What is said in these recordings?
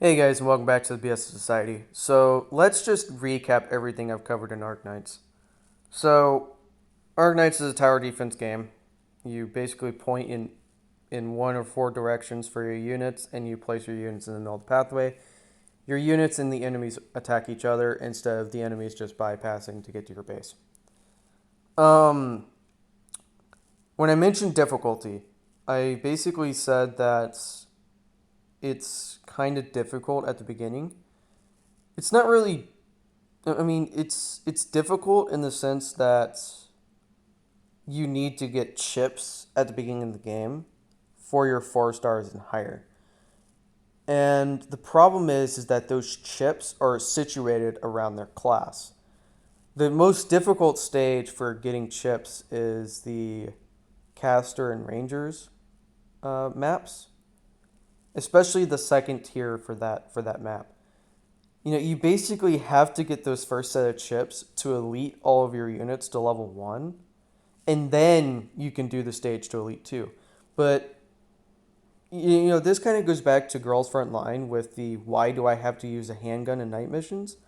Hey guys, and welcome back to the BS Society. So let's just recap everything I've covered in Arknights. So Arknights is a tower defense game. You basically point in one or four directions for your units, and you place your units in the middle of the pathway. Your units and the enemies attack each other instead of the enemies just bypassing to get to your base. Um, when I mentioned difficulty, I basically said that it's kind of difficult at the beginning. It's not really. I mean, it's difficult in the sense that you need to get chips at the beginning of the game for your 4 stars and higher. And the problem is that those chips are situated around their class. The most difficult stage for getting chips is the caster and rangers maps, especially the second tier for that map. You basically have to get those first set of chips to elite all of your units to level 1, and then you can do the stage to elite 2. But, this kind of goes back to Girls Front Line with the why do I have to use a handgun in night missions?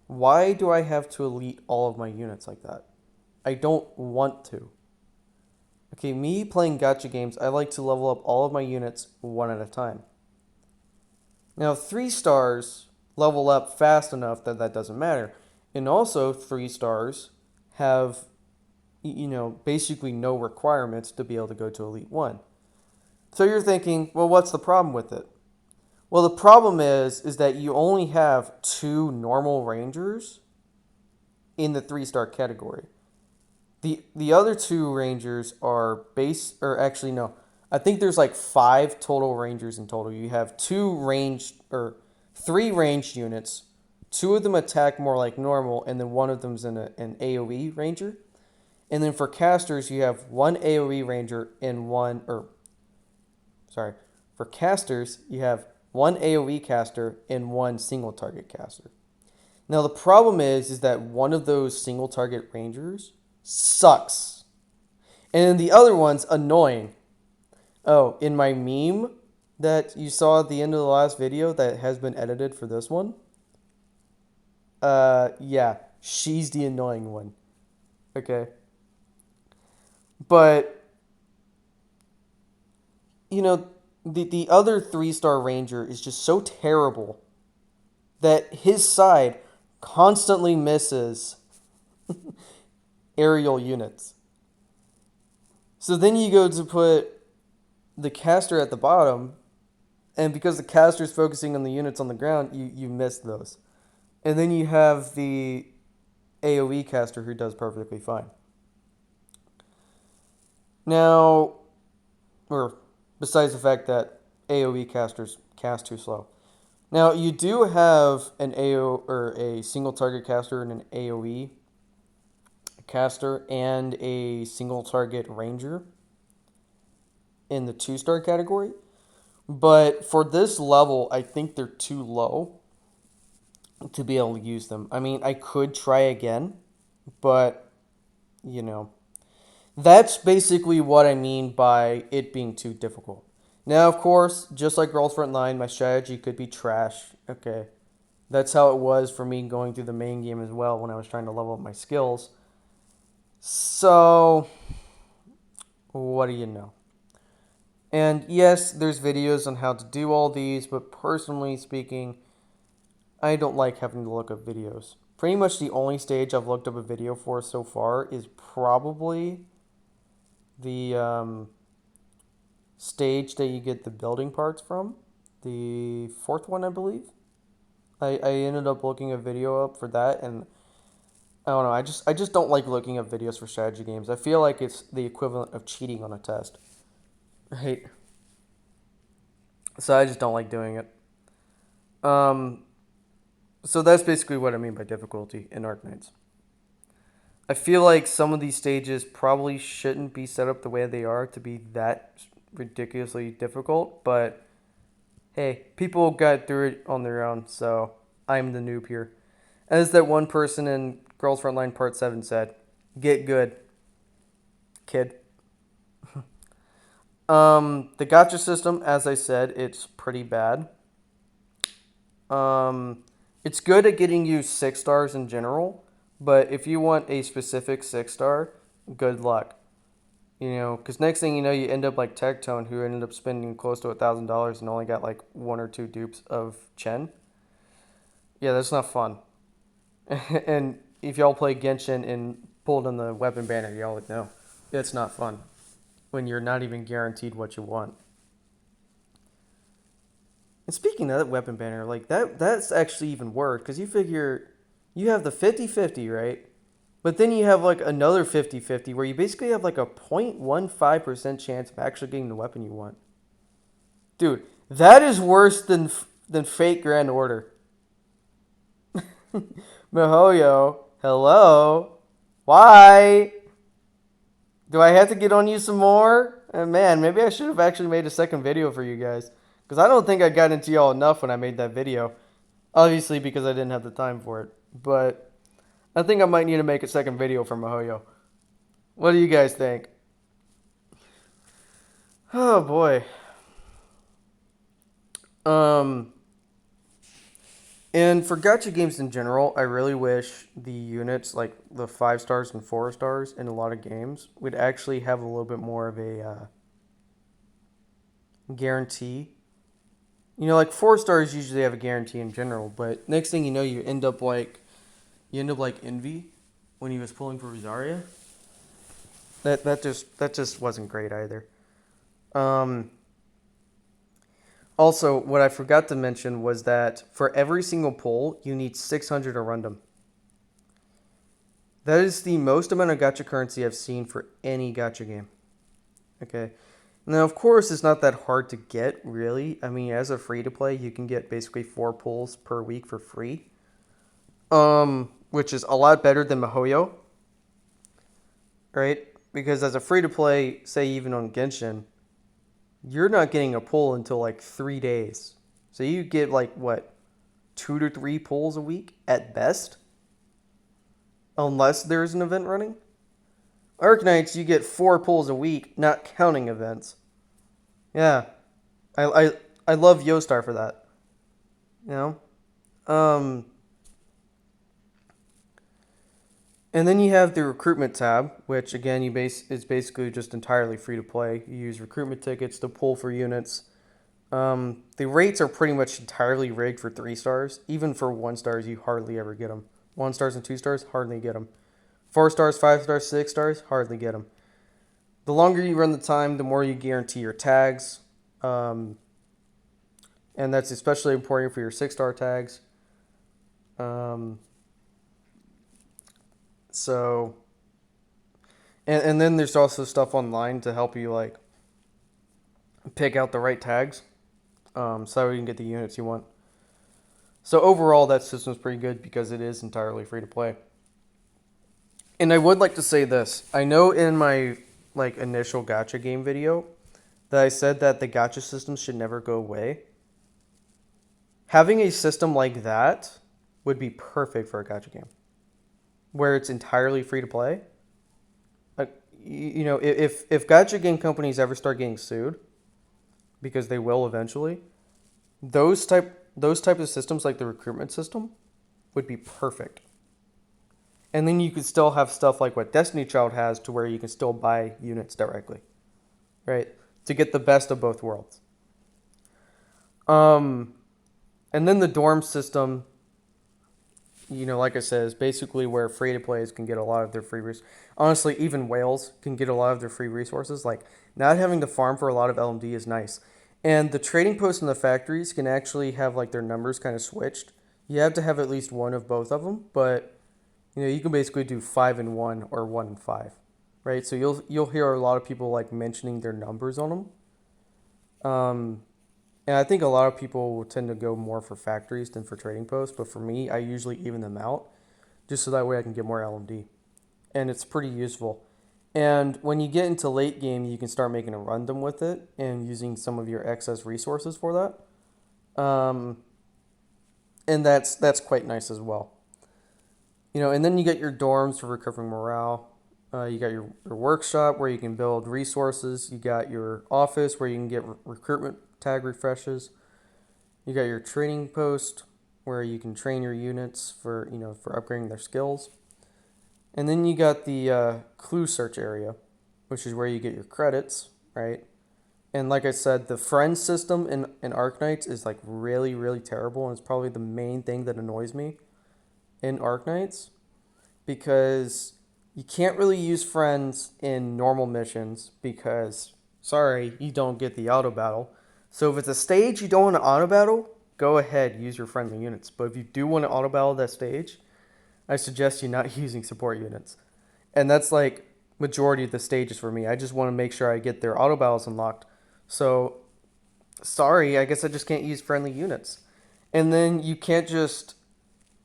Why do I have to elite all of my units like that? I don't want to. Okay, me playing gacha games, I like to level up all of my units one at a time. Now, 3 stars level up fast enough that that doesn't matter. And also, 3 stars have, basically no requirements to be able to go to Elite 1. So you're thinking, well, what's the problem with it? Well, the problem is that you only have 2 normal rangers in the 3-star category. The other 2 rangers are base, or actually no, I think there's like 5 total rangers in total. You have 3 ranged units. 2 of them attack more like normal, and then one of them's an AoE ranger. And then for casters, you have 1 AoE ranger and for casters, you have 1 AoE caster and 1 single target caster. Now the problem is that one of those single target rangers sucks. And then the other one's annoying. Oh, in my meme that you saw at the end of the last video that has been edited for this one, yeah, she's the annoying one. Okay. But, the other 3-star ranger is just so terrible that his side constantly misses aerial units. So then you go to put the caster at the bottom, and because the caster is focusing on the units on the ground, you miss those. And then you have the AoE caster who does perfectly fine. Now, or besides the fact that AoE casters cast too slow. Now, you do have an AO or a single target caster and an AoE caster and a single target ranger in the 2-star category. But for this level, I think they're too low to be able to use them. I mean, I could try again, but, that's basically what I mean by it being too difficult. Now, of course, just like Girls Front Line, my strategy could be trash. Okay. That's how it was for me going through the main game as well when I was trying to level up my skills. So, what do you know? And yes, there's videos on how to do all these, but personally speaking, I don't like having to look up videos. Pretty much the only stage I've looked up a video for so far is probably the stage that you get the building parts from. The 4th one, I believe. I ended up looking a video up for that, and I don't know, I just don't like looking up videos for strategy games. I feel like it's the equivalent of cheating on a test. Right? So I just don't like doing it. So that's basically what I mean by difficulty in Arknights. I feel like some of these stages probably shouldn't be set up the way they are to be that ridiculously difficult, but hey, people got through it on their own, so I'm the noob here. As that one person in Girls Frontline Part 7 said, get good, kid. The gacha system, as I said, it's pretty bad. It's good at getting you 6 stars in general, but if you want a specific 6 star, good luck. Because next thing you know, you end up like Tectone, who ended up spending close to $1,000 and only got like 1 or 2 dupes of Chen. Yeah, that's not fun. And if y'all play Genshin and pulled on the weapon banner, y'all would know. It's not fun when you're not even guaranteed what you want. And speaking of that weapon banner, like that's actually even worse because you figure you have the 50-50, right? But then you have like another 50-50 where you basically have like a 0.15% chance of actually getting the weapon you want. Dude, that is worse than Fate Grand Order. Mihoyo, hello? Why? Do I have to get on you some more? Man, maybe I should have actually made a second video for you guys. Because I don't think I got into y'all enough when I made that video. Obviously because I didn't have the time for it. But I think I might need to make a second video for Mihoyo. What do you guys think? Oh boy. And for gacha games in general, I really wish the units, like the 5 stars and 4 stars in a lot of games, would actually have a little bit more of a guarantee. Like 4 stars usually have a guarantee in general, but next thing you know, you end up like Envy when he was pulling for Rosaria. That just wasn't great either. Also, what I forgot to mention was that for every single pull, you need 600 Arundum. That is the most amount of gacha currency I've seen for any gacha game. Okay. Now, of course, it's not that hard to get, really. I mean, as a free-to-play, you can get basically 4 pulls per week for free. Which is a lot better than Mihoyo. Right? Because as a free-to-play, say even on Genshin, you're not getting a pull until like 3 days. So you get like, what, 2 to 3 pulls a week at best? Unless there's an event running. Arknights, you get 4 pulls a week, not counting events. Yeah. I love Yostar for that. And then you have the recruitment tab, which again is basically just entirely free to play. You use recruitment tickets to pull for units. The rates are pretty much entirely rigged for 3 stars. Even for 1 stars, you hardly ever get them. 1 stars and 2 stars, hardly get them. 4 stars, 5 stars, 6 stars, hardly get them. The longer you run the time, the more you guarantee your tags. And that's especially important for your 6-star tags. So, and then there's also stuff online to help you like pick out the right tags, so you can get the units you want. So overall, that system's pretty good because it is entirely free to play. And I would like to say this: I know in my like initial gacha game video that I said that the gacha system should never go away. Having a system like that would be perfect for a gacha game, where it's entirely free to play. If gacha game companies ever start getting sued, because they will eventually, those type of systems like the recruitment system would be perfect. And then you could still have stuff like what Destiny Child has, to where you can still buy units directly, right? To get the best of both worlds. And then the dorm system, like I said, is basically where free-to-plays can get a lot of their free resources. Honestly, even whales can get a lot of their free resources. Like, not having to farm for a lot of LMD is nice. And the trading posts and the factories can actually have, like, their numbers kind of switched. You have to have at least one of both of them, but, you can basically do 5 and 1 or 1 and 5, right? So you'll hear a lot of people, like, mentioning their numbers on them. And I think a lot of people will tend to go more for factories than for trading posts. But for me, I usually even them out just so that way I can get more LMD. And it's pretty useful. And when you get into late game, you can start making a rundum with it and using some of your excess resources for that. And that's quite nice as well. And then you get your dorms for recovering morale. You got your workshop where you can build resources. You got your office where you can get recruitment tag refreshes. You got your training post, where you can train your units for for upgrading their skills. And then you got the clue search area, which is where you get your credits, right? And like I said, the friend system in Arknights is like really, really terrible, and it's probably the main thing that annoys me in Arknights, because you can't really use friends in normal missions because, sorry, you don't get the auto battle. So if it's a stage you don't want to auto battle, go ahead, use your friendly units. But if you do want to auto battle that stage, I suggest you not using support units. And that's like majority of the stages for me. I just want to make sure I get their auto battles unlocked. So, sorry, I guess I just can't use friendly units. And then you can't just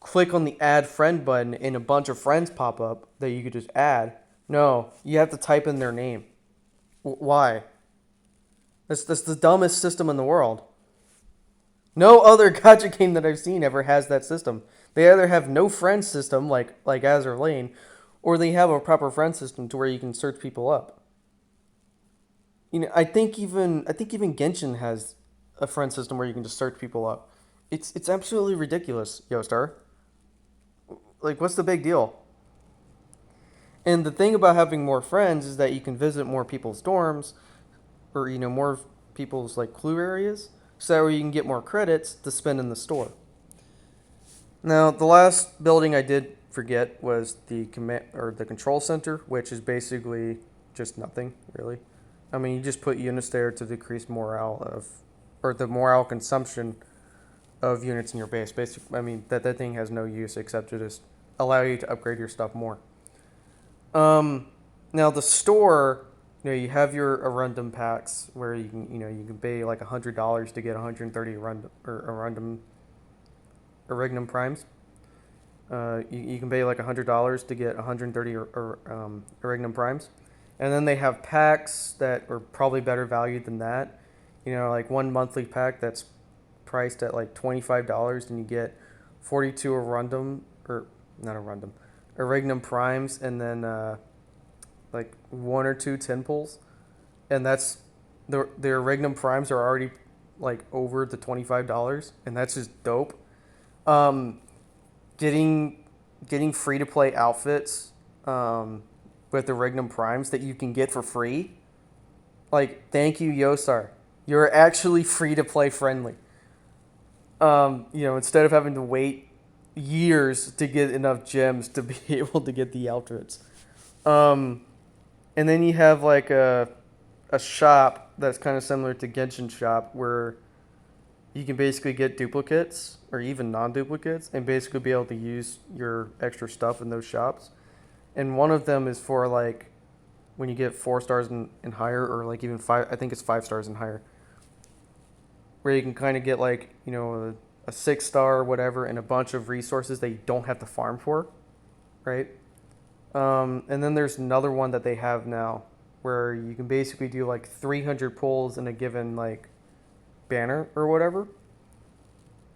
click on the add friend button and a bunch of friends pop up that you could just add. No, you have to type in their name. Why? That's the dumbest system in the world. No other gacha game that I've seen ever has that system. They either have no friend system like Azur Lane, or they have a proper friend system to where you can search people up. I think even Genshin has a friend system where you can just search people up. It's absolutely ridiculous, Yostar. Like, what's the big deal? And the thing about having more friends is that you can visit more people's dorms, or more people's like clue areas, so that way you can get more credits to spend in the store. Now, the last building I did forget was the the control center, which is basically just nothing really. I mean, you just put units there to decrease the morale consumption of units in your base. Basically, I mean that thing has no use except to just allow you to upgrade your stuff more. Now the store, you have your Arundum packs where you can pay like $100 to get 130 Arignum primes. You can pay like $100 to get 130 Arignum primes. And then they have packs that are probably better valued than that. Like one monthly pack that's priced at like $25, and you get 42 Arundum, or not Arundum, Arignum primes, and then like one or two tin pulls. And that's the Arignum primes are already like over the $25, and that's just dope. Getting free to play outfits with the Arignum primes that you can get for free. Like, thank you, Yosar. You're actually free to play friendly. Instead of having to wait years to get enough gems to be able to get the outfits. And then you have like a shop that's kind of similar to Genshin shop, where you can basically get duplicates or even non-duplicates and basically be able to use your extra stuff in those shops. And one of them is for like when you get 4 stars and higher, or like even 5, I think it's 5 stars and higher, where you can kind of get like, a 6-star or whatever and a bunch of resources that you don't have to farm for, right? And then there's another one that they have now where you can basically do like 300 pulls in a given like banner or whatever,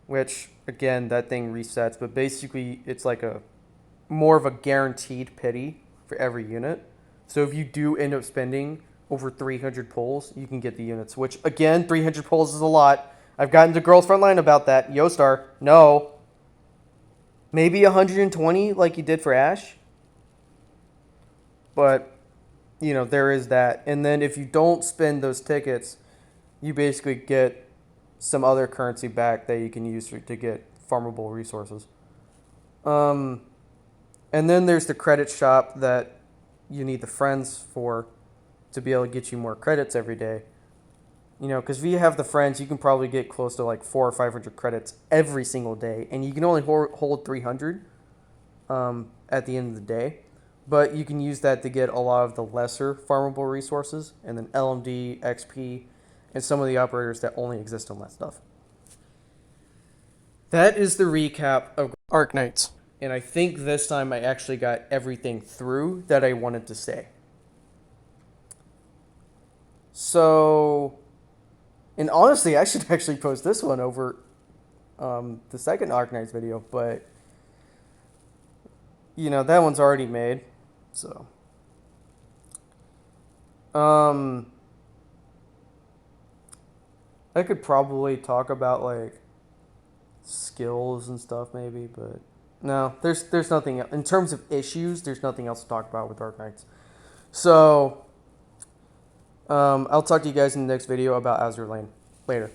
which again, that thing resets, but basically it's like a more of a guaranteed pity for every unit. So if you do end up spending over 300 pulls, you can get the units, which again, 300 pulls is a lot. I've gotten to Girls Frontline about that. Yostar, no. Maybe 120 like you did for Ash. But, there is that. And then if you don't spend those tickets, you basically get some other currency back that you can use to get farmable resources. And then there's the credit shop that you need the friends for to be able to get you more credits every day. Because if you have the friends, you can probably get close to like 400 or 500 credits every single day, and you can only hold 300 at the end of the day. But you can use that to get a lot of the lesser farmable resources, and then LMD, XP, and some of the operators that only exist on that stuff. That is the recap of Arknights. And I think this time I actually got everything through that I wanted to say. So, and honestly, I should actually post this one over the second Arknights video, but, that one's already made. So, I could probably talk about like skills and stuff maybe, but no, there's nothing in terms of issues. There's nothing else to talk about with Arknights. So I'll talk to you guys in the next video about Azure Lane. Later.